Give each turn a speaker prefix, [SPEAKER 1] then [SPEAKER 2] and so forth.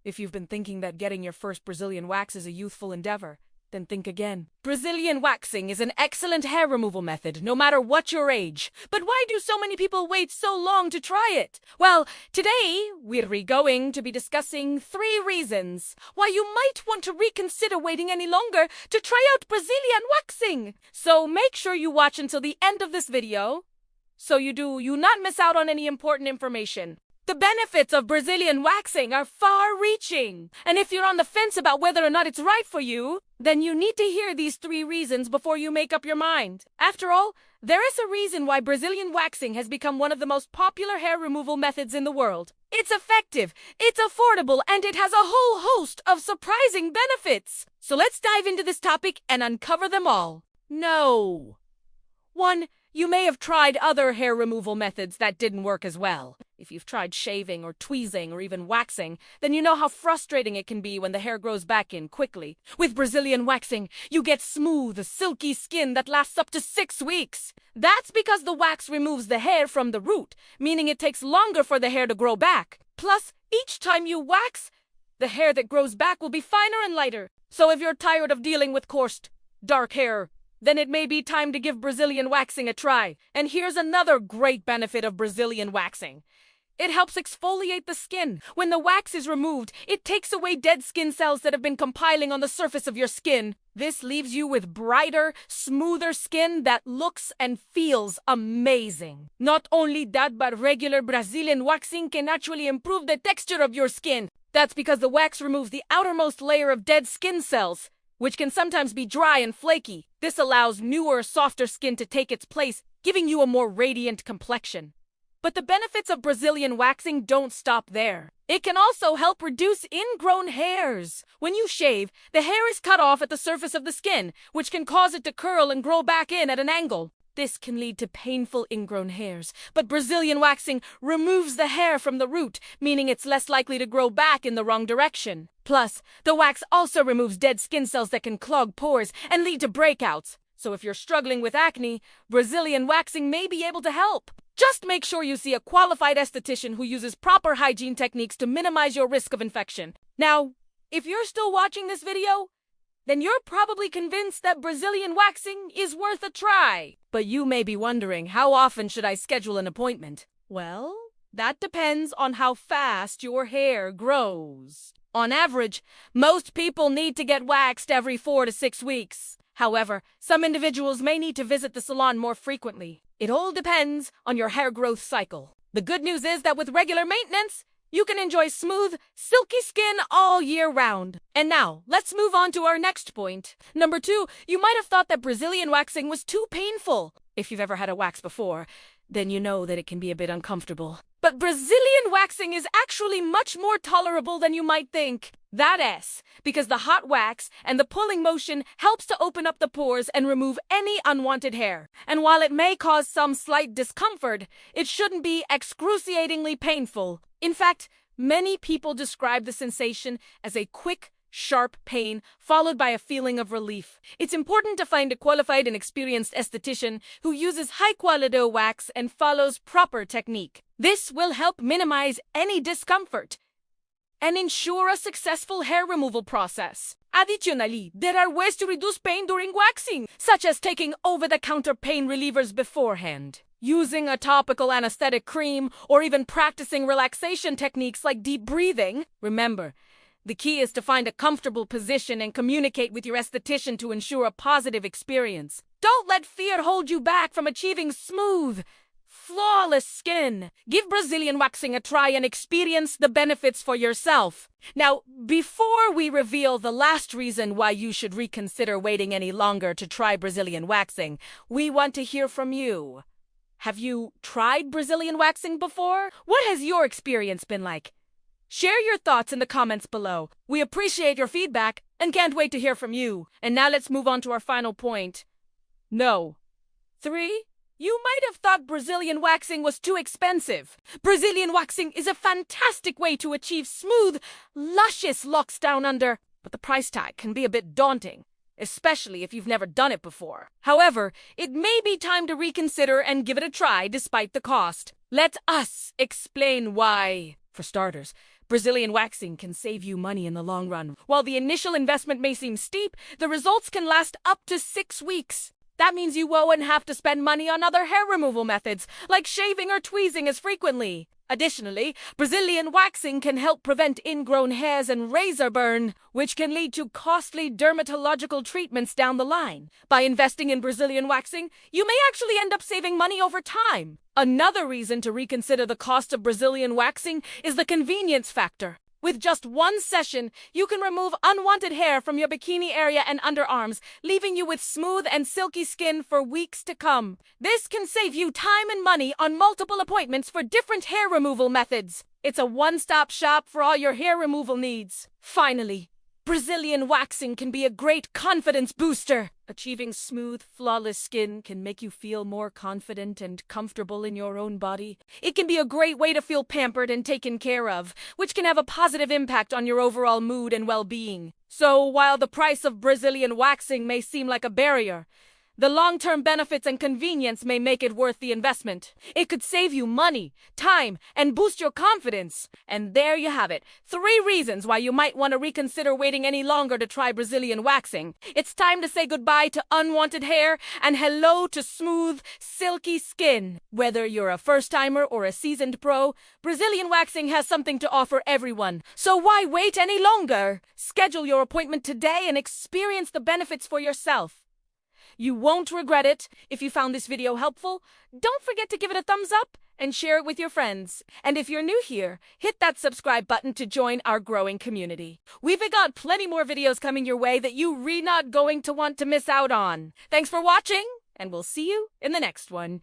[SPEAKER 1] If you've been thinking that getting your first Brazilian wax is a youthful endeavor, then think again. Brazilian waxing is an excellent hair removal method, no matter what your age. But why do so many people wait so long to try it? Well, today we're going to be discussing 3 reasons why you might want to reconsider waiting any longer to try out Brazilian waxing. So make sure you watch until the end of this video, so you not miss out on any important information. The benefits of Brazilian waxing are far-reaching, and if you're on the fence about whether or not it's right for you, then you need to hear these 3 reasons before you make up your mind. After all, there is a reason why Brazilian waxing has become one of the most popular hair removal methods in the world. It's effective, it's affordable, and it has a whole host of surprising benefits. So let's dive into this topic and uncover them all. No. 1. You may have tried other hair removal methods that didn't work as well. If you've tried shaving or tweezing or even waxing, then you know how frustrating it can be when the hair grows back in quickly. With Brazilian waxing, you get smooth, silky skin that lasts up to 6 weeks. That's because the wax removes the hair from the root, meaning it takes longer for the hair to grow back. Plus, each time you wax, the hair that grows back will be finer and lighter. So if you're tired of dealing with coarse, dark hair, then it may be time to give Brazilian waxing a try. And here's another great benefit of Brazilian waxing. It helps exfoliate the skin. When the wax is removed, it takes away dead skin cells that have been compiling on the surface of your skin. This leaves you with brighter, smoother skin that looks and feels amazing. Not only that, but regular Brazilian waxing can actually improve the texture of your skin. That's because the wax removes the outermost layer of dead skin cells, which can sometimes be dry and flaky. This allows newer, softer skin to take its place, giving you a more radiant complexion. But the benefits of Brazilian waxing don't stop there. It can also help reduce ingrown hairs. When you shave, the hair is cut off at the surface of the skin, which can cause it to curl and grow back in at an angle. This can lead to painful ingrown hairs, but Brazilian waxing removes the hair from the root, meaning it's less likely to grow back in the wrong direction. Plus, the wax also removes dead skin cells that can clog pores and lead to breakouts. So if you're struggling with acne, Brazilian waxing may be able to help. Just make sure you see a qualified esthetician who uses proper hygiene techniques to minimize your risk of infection. Now, if you're still watching this video, then you're probably convinced that Brazilian waxing is worth a try. But you may be wondering, how often should I schedule an appointment? Well, that depends on how fast your hair grows. On average, most people need to get waxed every 4 to 6 weeks. However, some individuals may need to visit the salon more frequently. It all depends on your hair growth cycle. The good news is that with regular maintenance, you can enjoy smooth, silky skin all year round. And now, let's move on to our next point. Number 2, you might have thought that Brazilian waxing was too painful. If you've ever had a wax before, then you know that it can be a bit uncomfortable. But Brazilian waxing is actually much more tolerable than you might think. That is, because the hot wax and the pulling motion helps to open up the pores and remove any unwanted hair. And while it may cause some slight discomfort, it shouldn't be excruciatingly painful. In fact, many people describe the sensation as a quick, sharp pain followed by a feeling of relief. It's important to find a qualified and experienced esthetician who uses high-quality wax and follows proper technique. This will help minimize any discomfort and ensure a successful hair removal process. Additionally, there are ways to reduce pain during waxing, such as taking over-the-counter pain relievers beforehand, using a topical anesthetic cream, or even practicing relaxation techniques like deep breathing. Remember, the key is to find a comfortable position and communicate with your esthetician to ensure a positive experience. Don't let fear hold you back from achieving smooth, flawless skin. Give Brazilian waxing a try and experience the benefits for yourself. Now, before we reveal the last reason why you should reconsider waiting any longer to try Brazilian waxing, we want to hear from you. Have you tried Brazilian waxing before? What has your experience been like? Share your thoughts in the comments below. We appreciate your feedback and can't wait to hear from you. And now let's move on to our final point. No. 3. You might have thought Brazilian waxing was too expensive. Brazilian waxing is a fantastic way to achieve smooth, luscious locks down under, but the price tag can be a bit daunting, especially if you've never done it before. However, it may be time to reconsider and give it a try despite the cost. Let us explain why. For starters, Brazilian waxing can save you money in the long run. While the initial investment may seem steep, the results can last up to 6 weeks. That means you won't have to spend money on other hair removal methods, like shaving or tweezing as frequently. Additionally, Brazilian waxing can help prevent ingrown hairs and razor burn, which can lead to costly dermatological treatments down the line. By investing in Brazilian waxing, you may actually end up saving money over time. Another reason to reconsider the cost of Brazilian waxing is the convenience factor. With just one session, you can remove unwanted hair from your bikini area and underarms, leaving you with smooth and silky skin for weeks to come. This can save you time and money on multiple appointments for different hair removal methods. It's a one-stop shop for all your hair removal needs. Finally, Brazilian waxing can be a great confidence booster. Achieving smooth, flawless skin can make you feel more confident and comfortable in your own body. It can be a great way to feel pampered and taken care of, which can have a positive impact on your overall mood and well-being. So, while the price of Brazilian waxing may seem like a barrier, the long-term benefits and convenience may make it worth the investment. It could save you money, time, and boost your confidence. And there you have it. 3 reasons why you might want to reconsider waiting any longer to try Brazilian waxing. It's time to say goodbye to unwanted hair and hello to smooth, silky skin. Whether you're a first-timer or a seasoned pro, Brazilian waxing has something to offer everyone. So why wait any longer? Schedule your appointment today and experience the benefits for yourself. You won't regret it. If you found this video helpful, don't forget to give it a thumbs up and share it with your friends. And if you're new here, hit that subscribe button to join our growing community. We've got plenty more videos coming your way that you're not going to want to miss out on. Thanks for watching, and we'll see you in the next one.